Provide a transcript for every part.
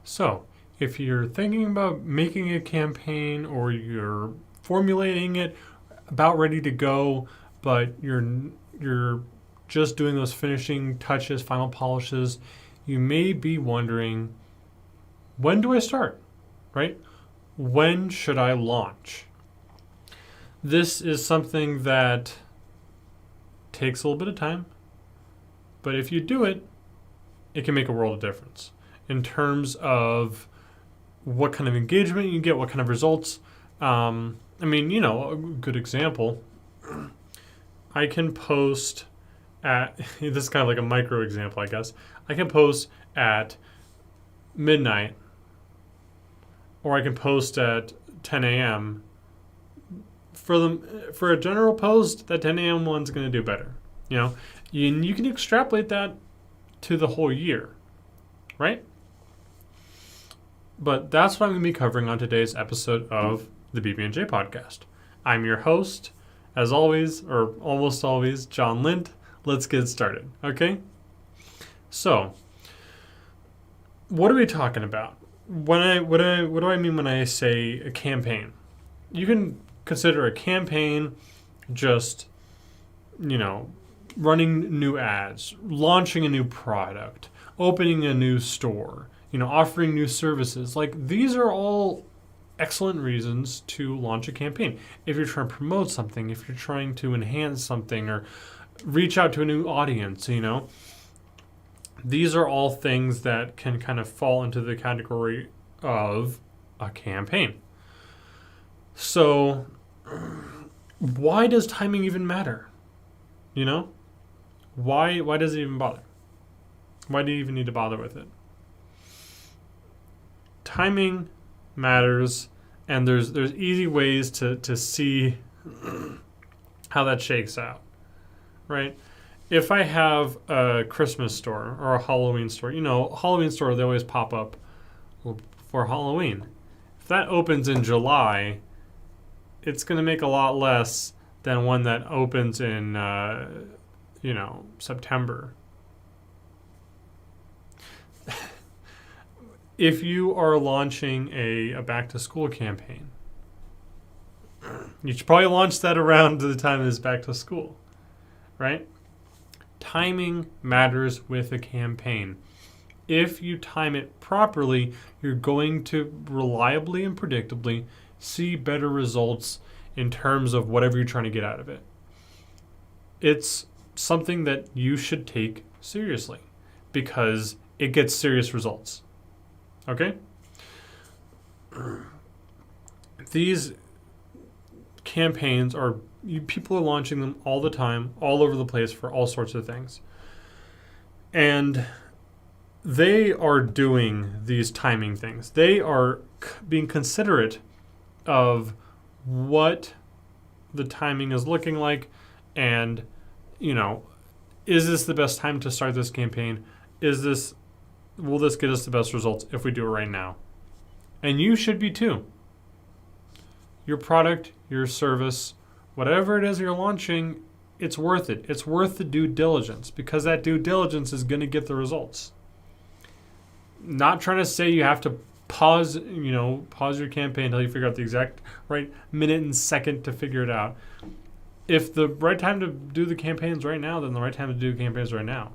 So, if you're thinking about making a campaign or you're formulating it, about ready to go, but you're just doing those finishing touches, final polishes, you may be wondering, when do I start? Right? When should I launch? This is something that takes a little bit of time, but if you do it, it can make a world of difference in terms of what kind of engagement you get, what kind of results. A good example, I can post at, this is kind of like a micro example, I guess. I can post at midnight, or I can post at 10 a.m. For a general post, that 10 a.m. one's going to do better. You can extrapolate that to the whole year, right? But that's what I'm going to be covering on today's episode of the BB&J podcast. I'm your host, as always, or almost always, John Lind. Let's get started, okay? So, what are we talking about? What do I mean when I say a campaign? You can consider a campaign just, running new ads, launching a new product, opening a new store, offering new services. Like, these are all excellent reasons to launch a campaign. If you're trying to promote something, if you're trying to enhance something or reach out to a new audience, these are all things that can kind of fall into the category of a campaign. So, why does timing even matter? Why does it even bother? Why do you even need to bother with it? Timing matters, and there's easy ways to see how that shakes out, right? If I have a Christmas store or a Halloween store, Halloween store, they always pop up for Halloween. If that opens in July, it's going to make a lot less than one that opens in, September. If you are launching a back-to-school campaign, you should probably launch that around the time it is back to school, right? Timing matters with a campaign. If you time it properly, you're going to reliably and predictably see better results in terms of whatever you're trying to get out of it. It's something that you should take seriously because it gets serious results. Okay? These campaigns people are launching them all the time, all over the place for all sorts of things. And they are doing these timing things. They are being considerate of what the timing is looking like and, is this the best time to start this campaign? Will this get us the best results if we do it right now? And you should be too. Your product, your service, whatever it is you're launching, it's worth it. It's worth the due diligence because that due diligence is going to get the results. Not trying to say you have to pause your campaign until you figure out the exact right minute and second to figure it out. If the right time to do the campaigns right now, then the right time to do campaigns right now.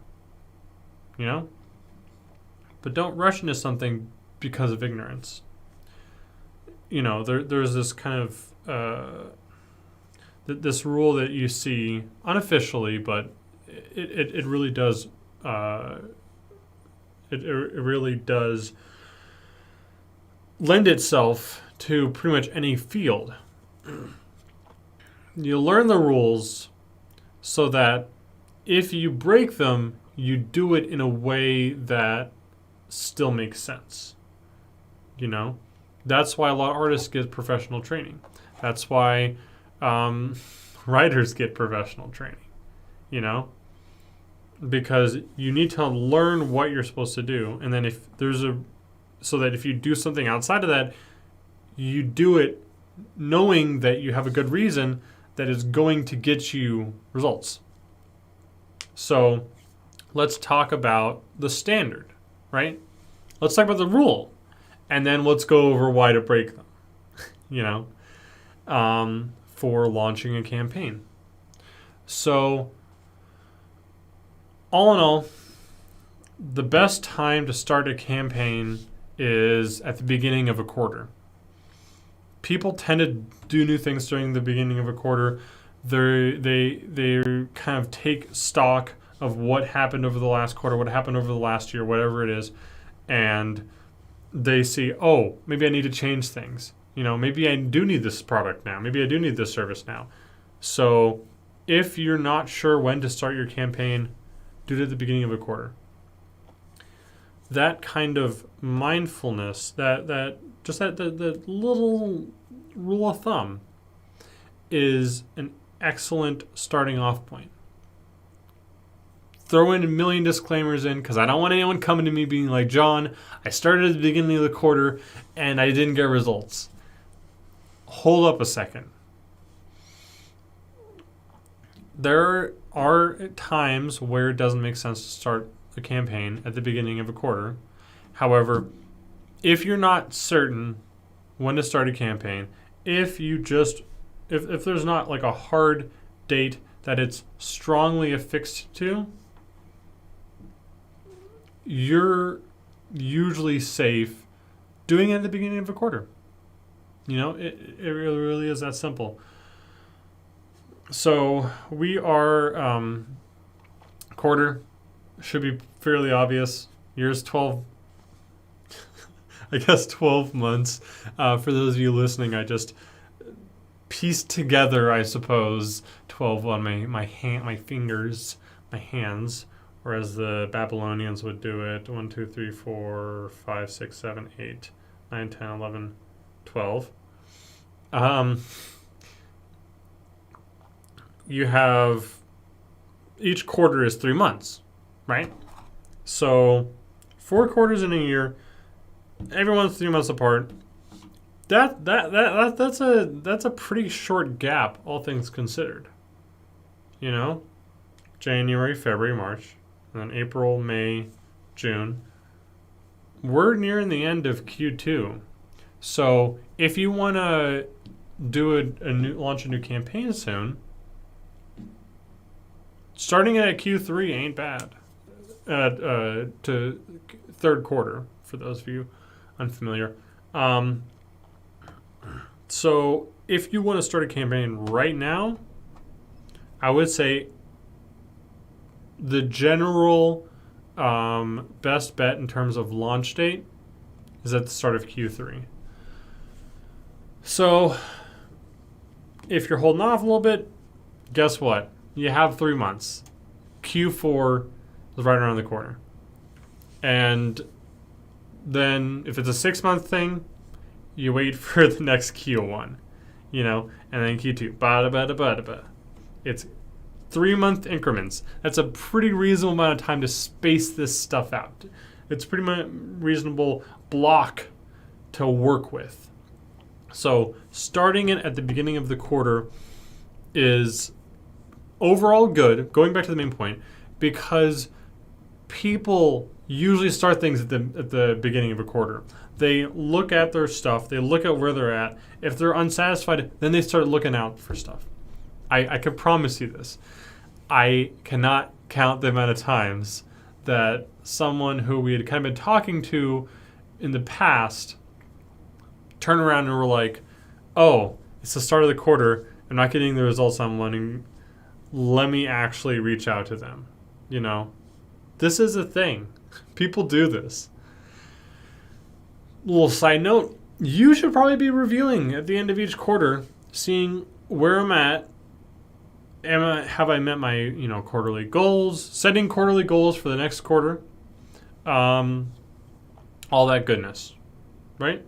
But don't rush into something because of ignorance. There's this kind of this rule that you see unofficially, but it really does it really does lend itself to pretty much any field. You learn the rules so that if you break them, you do it in a way that still makes sense. That's why a lot of artists get professional training. That's why writers get professional training, because you need to learn what you're supposed to do. And then so that if you do something outside of that, you do it knowing that you have a good reason that is going to get you results. So let's talk about the standard, right? Let's talk about the rule. and then let's go over why to break them, you know, for launching a campaign. So, all in all, the best time to start a campaign is at the beginning of a quarter. People tend to do new things during the beginning of a quarter. They kind of take stock of what happened over the last quarter, what happened over the last year, whatever it is, and they see, oh, maybe I need to change things. You know, maybe I do need this product now. Maybe I do need this service now. So if you're not sure when to start your campaign, do it at the beginning of a quarter. That kind of mindfulness, that the little rule of thumb is an excellent starting off point. Throw in a million disclaimers in, because I don't want anyone coming to me being like, John, I started at the beginning of the quarter and I didn't get results. Hold up a second. There are times where it doesn't make sense to start a campaign at the beginning of a quarter. However, if you're not certain when to start a campaign, if there's not like a hard date that it's strongly affixed to, you're usually safe doing it at the beginning of a quarter. You know, it really is that simple. So we are quarter should be fairly obvious. Year's 12, I guess 12 months. For those of you listening, I just pieced together, I suppose, 12 on my fingers, my hands, or as the Babylonians would do it, 1, 2, 3, 4, 5, 6, 7, 8, 9, 10, 11, 12. You have, each quarter is 3 months, right? So 4 quarters in a year, everyone's 3 months apart. That's a pretty short gap, all things considered. You know, January, February, March, and then April, May, June. We're nearing the end of Q2. So if you want to do launch a new campaign soon, starting at Q3 ain't bad. To third quarter, for those of you unfamiliar. So if you want to start a campaign right now, I would say the general best bet in terms of launch date is at the start of Q3. So if you're holding off a little bit, guess what? You have 3 months. Q4 is right around the corner. And then if it's a 6-month thing, you wait for the next Q1, you know, and then Q2. It's 3-month increments. That's a pretty reasonable amount of time to space this stuff out. It's pretty much reasonable block to work with. So starting it at the beginning of the quarter is overall good, going back to the main point, because people usually start things at the beginning of a quarter. They look at their stuff, they look at where they're at. If they're unsatisfied, then they start looking out for stuff. I can promise you this. I cannot count the amount of times that someone who we had kind of been talking to in the past turn around and were like, oh, it's the start of the quarter, I'm not getting the results I'm wanting, let me actually reach out to them. You know, this is a thing. People do this. Little side note, you should probably be reviewing at the end of each quarter, seeing where I'm at. Have I met my quarterly goals? Setting quarterly goals for the next quarter. All that goodness, right?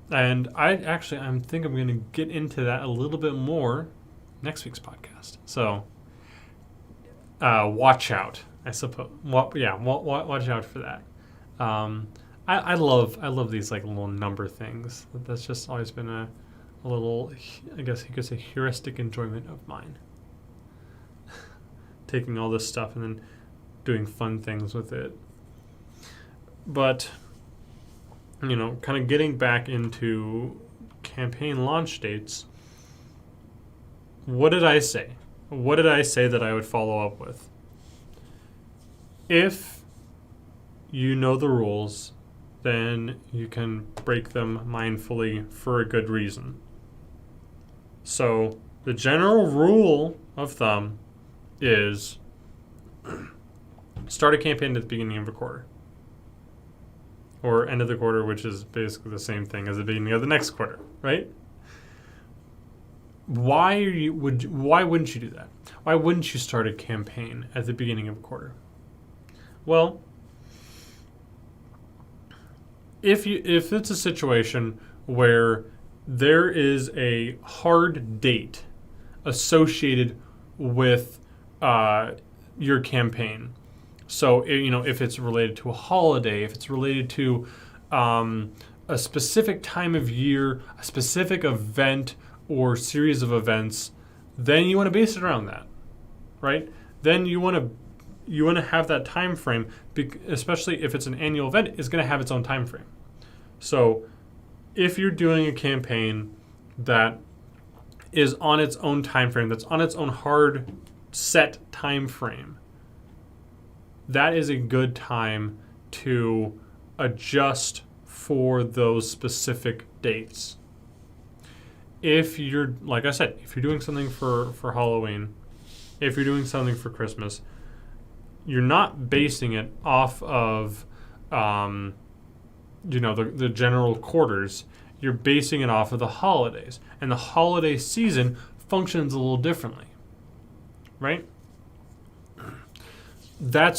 And I think I'm going to get into that a little bit more next week's podcast. So watch out, I suppose. Watch out for that. I love these like little number things. That's just always been a little, I guess you could say, heuristic enjoyment of mine. Taking all this stuff and then doing fun things with it. But kind of getting back into campaign launch dates, what did I say? What did I say that I would follow up with? If you know the rules, then you can break them mindfully for a good reason. So the general rule of thumb is start a campaign at the beginning of a quarter. Or end of the quarter, which is basically the same thing as the beginning of the next quarter, right? Why wouldn't you do that? Why wouldn't you start a campaign at the beginning of a quarter? Well, if it's a situation where there is a hard date associated with your campaign, so if it's related to a holiday, if it's related to a specific time of year, a specific event or series of events, then you want to base it around that, right? Then you want to have that time frame, especially if it's an annual event, it's going to have its own time frame. So if you're doing a campaign that is on its own time frame, that's on its own hard set time frame, that is a good time to adjust for those specific dates. If you're, like I said, if you're doing something for Halloween, if you're doing something for Christmas, you're not basing it off of the general quarters. You're basing it off of the holidays. And the holiday season functions a little differently, right? The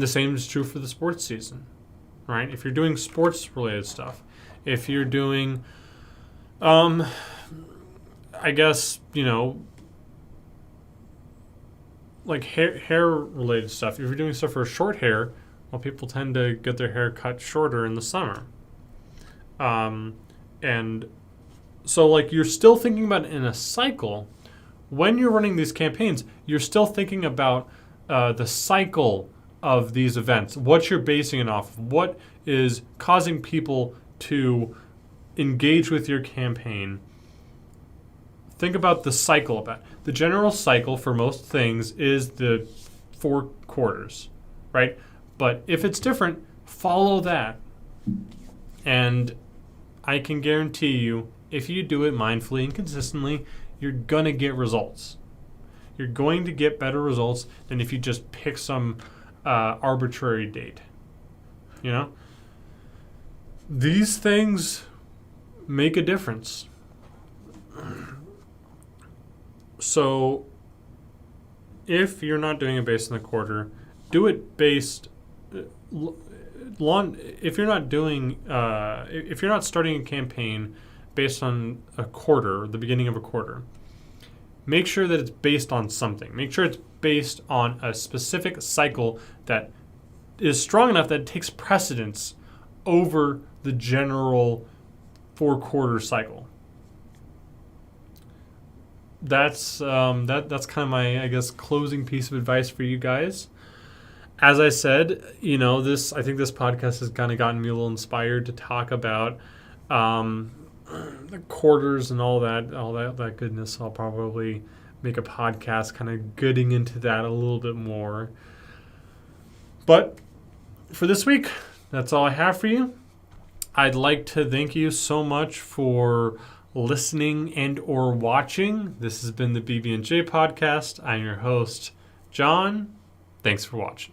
same is true for the sports season, right? If you're doing sports-related stuff, if you're doing, like hair-related stuff. If you're doing stuff for short hair, well, people tend to get their hair cut shorter in the summer. And so, like, you're still thinking about it in a cycle. When you're running these campaigns, you're still thinking about the cycle of these events, what you're basing it off of, what is causing people to engage with your campaign. Think about the cycle of that. The general cycle for most things is the 4 quarters, right? But if it's different, follow that. And I can guarantee you, if you do it mindfully and consistently, you're going to get results. You're going to get better results than if you just pick some arbitrary date. These things make a difference. So if you're not doing it based on the quarter, do it based if you're not starting a campaign based on a quarter, the beginning of a quarter, make sure that it's based on something. Make sure it's based on a specific cycle that is strong enough that it takes precedence over the general 4-quarter cycle. That's kind of my, I guess, closing piece of advice for you guys. As I said, I think this podcast has kind of gotten me a little inspired to talk about the quarters and all that goodness. I'll probably make a podcast kind of getting into that a little bit more. But for this week, that's all I have for you. I'd like to thank you so much for listening and or watching. This has been the BB&J podcast. I'm your host, John. Thanks for watching.